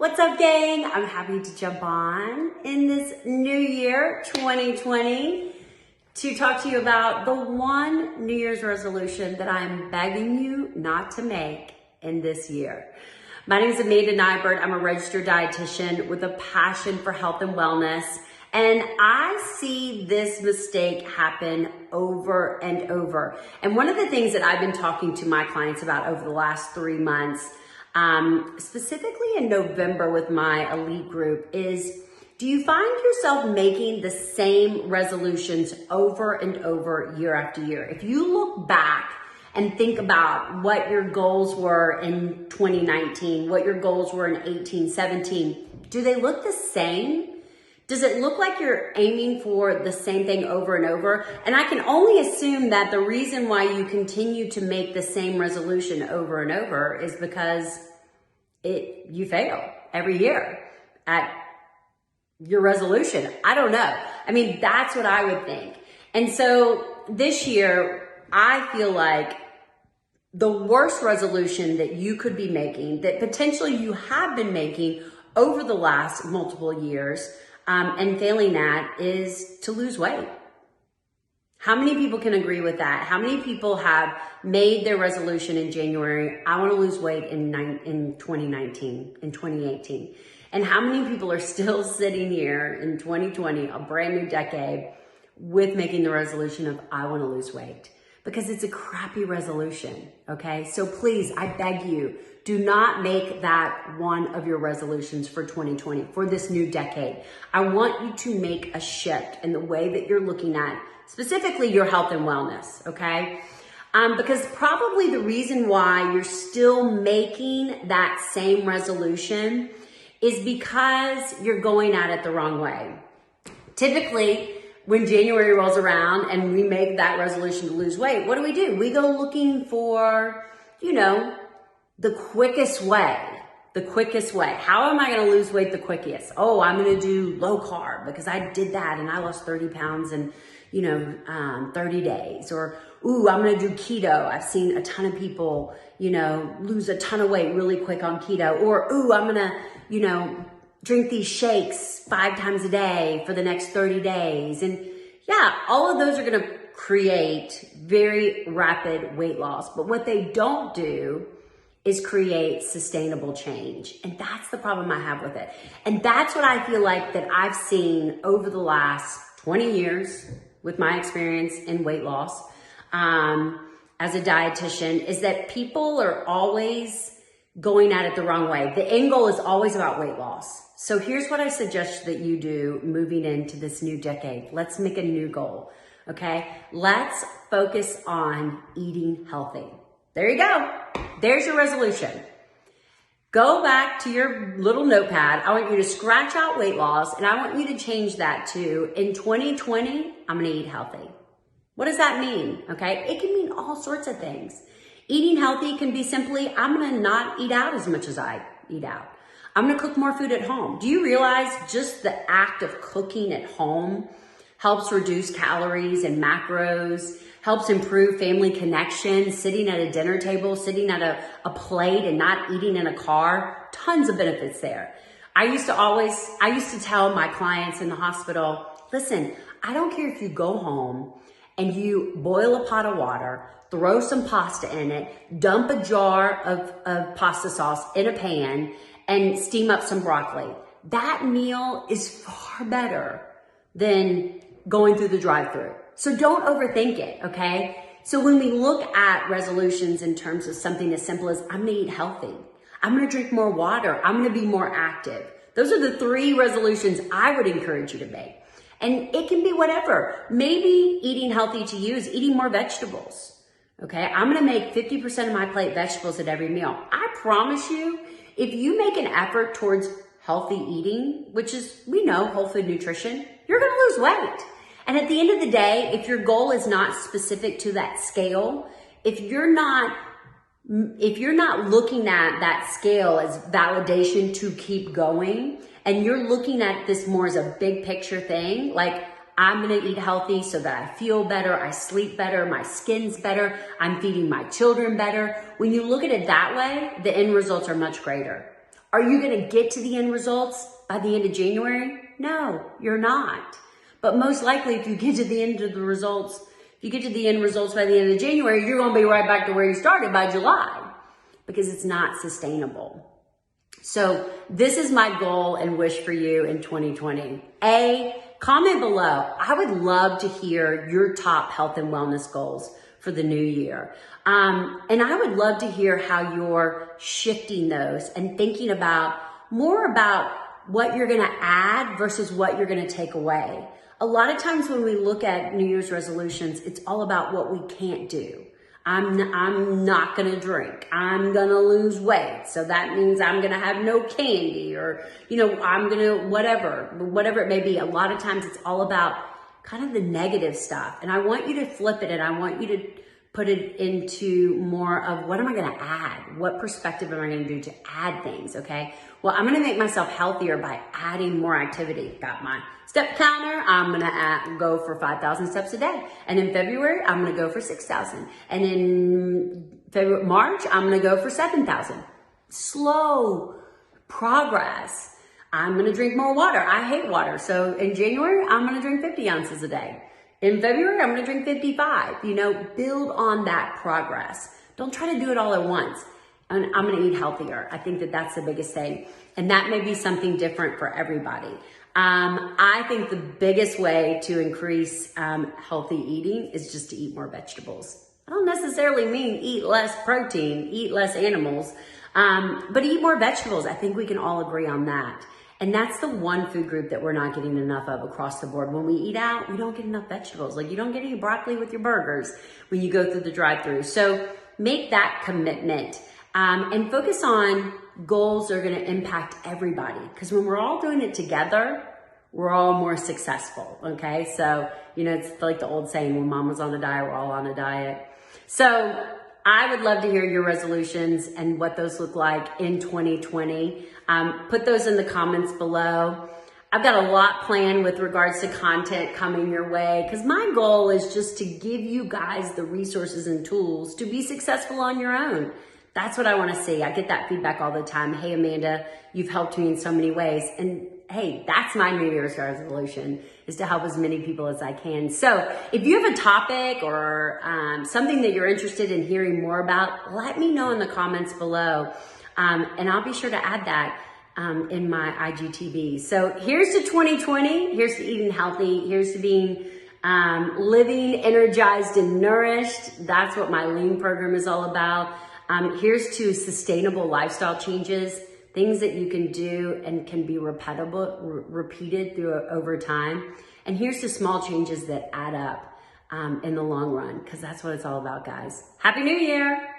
What's up, gang? I'm happy to jump on in this new year, 2020, to talk to you about the one New Year's resolution that I'm begging you not to make in this year. My name is Amanda Nybert. I'm a registered dietitian with a passion for health and wellness. And I see this mistake happen over and over. And one of the things that I've been talking to my clients about over the last 3 months, specifically in November with my elite group, is do you find yourself making the same resolutions over and over year after year? If you look back and think about what your goals were in 2019, what your goals were in 18, 17, do they look the same? Does it look like you're aiming for the same thing over and over? And I can only assume that the reason why you continue to make the same resolution over and over is because you fail every year at your resolution. I don't know. I mean, that's what I would think. And so this year, I feel like the worst resolution that you could be making, that potentially you have been making over the last multiple years, and failing that, is to lose weight. How many people can agree with that? How many people have made their resolution in January, I want to lose weight in 2019, in 2018? And how many people are still sitting here in 2020, a brand new decade, with making the resolution of, I want to lose weight? Because it's a crappy resolution, okay? So please, I beg you, do not make that one of your resolutions for 2020, for this new decade. I want you to make a shift in the way that you're looking at specifically your health and wellness, okay? Because probably the reason why you're still making that same resolution is because you're going at it the wrong way. Typically, when January rolls around and we make that resolution to lose weight, what do? We go looking for, the quickest way. The quickest way. How am I going to lose weight the quickest? Oh, I'm going to do low carb because I did that and I lost 30 pounds in, 30 days. Or, ooh, I'm going to do keto. I've seen a ton of people, lose a ton of weight really quick on keto. Or, ooh, I'm going to, drink these shakes 5 times a day for the next 30 days. And yeah, all of those are going to create very rapid weight loss. But what they don't do is create sustainable change. And that's the problem I have with it. And that's what I feel like that I've seen over the last 20 years with my experience in weight loss as a dietitian, is that people are always going at it the wrong way. The end goal is always about weight loss. So here's what I suggest that you do moving into this new decade. Let's make a new goal, okay? Let's focus on eating healthy. There you go. There's your resolution. Go back to your little notepad. I want you to scratch out weight loss, and I want you to change that to, in 2020, I'm gonna eat healthy. What does that mean, okay? It can mean all sorts of things. Eating healthy can be simply, I'm gonna not eat out as much as I eat out. I'm gonna cook more food at home. Do you realize just the act of cooking at home helps reduce calories and macros, helps improve family connection, sitting at a dinner table, sitting at a plate and not eating in a car? Tons of benefits there. I used to tell my clients in the hospital, listen, I don't care if you go home and you boil a pot of water, throw some pasta in it, dump a jar of pasta sauce in a pan, and steam up some broccoli. That meal is far better than going through the drive-thru. So don't overthink it, okay? So when we look at resolutions in terms of something as simple as, I'm gonna eat healthy, I'm gonna drink more water, I'm gonna be more active. Those are the 3 resolutions I would encourage you to make. And it can be whatever. Maybe eating healthy to you is eating more vegetables. Okay, I'm gonna make 50% of my plate vegetables at every meal. I promise you, if you make an effort towards healthy eating, which is, we know, whole food nutrition, you're gonna lose weight. And at the end of the day, if your goal is not specific to that scale, if you're not looking at that scale as validation to keep going, and you're looking at this more as a big picture thing, like, I'm gonna eat healthy so that I feel better, I sleep better, my skin's better, I'm feeding my children better. When you look at it that way, the end results are much greater. Are you going to get to the end results by the end of January? No, you're not. But most likely, if you get to the end of the results, if you get to the end results by the end of January, you're going to be right back to where you started by July, because it's not sustainable. So this is my goal and wish for you in 2020. Comment below. I would love to hear your top health and wellness goals for the new year. And I would love to hear how you're shifting those and thinking more about what you're going to add versus what you're going to take away. A lot of times when we look at New Year's resolutions, it's all about what we can't do. I'm not going to drink. I'm going to lose weight. So that means I'm going to have no candy, or, I'm going to whatever it may be. A lot of times it's all about kind of the negative stuff. And I want you to flip it, and I want you to put it into more of, what am I going to add? What perspective am I going to do to add things? Okay. Well, I'm going to make myself healthier by adding more activity. Got my step counter. I'm going to go for 5,000 steps a day. And in February, I'm going to go for 6,000. And in March, I'm going to go for 7,000. Slow progress. I'm going to drink more water. I hate water. So in January, I'm going to drink 50 ounces a day. In February, I'm going to drink 55. Build on that progress. Don't try to do it all at once. And I'm going to eat healthier. I think that that's the biggest thing. And that may be something different for everybody. I think the biggest way to increase healthy eating is just to eat more vegetables. I don't necessarily mean eat less protein, eat less animals, but eat more vegetables. I think we can all agree on that. And that's the one food group that we're not getting enough of across the board. When we eat out, we don't get enough vegetables. Like, you don't get any broccoli with your burgers when you go through the drive-thru. So make that commitment. And focus on goals that are going to impact everybody. Because when we're all doing it together, we're all more successful. Okay. So, it's like the old saying, when mom was on a diet, we're all on a diet. So I would love to hear your resolutions and what those look like in 2020. Put those in the comments below. I've got a lot planned with regards to content coming your way, because my goal is just to give you guys the resources and tools to be successful on your own. That's what I want to see. I get that feedback all the time. Hey, Amanda, you've helped me in so many ways. And hey, that's my New Year's resolution, is to help as many people as I can. So if you have a topic or something that you're interested in hearing more about, let me know in the comments below. And I'll be sure to add that in my IGTV. So here's to 2020. Here's to eating healthy. Here's to being living energized and nourished. That's what my Lean program is all about. Here's to sustainable lifestyle changes, things that you can do and can be repeated over time. And here's to small changes that add up in the long run, because that's what it's all about, guys. Happy New Year.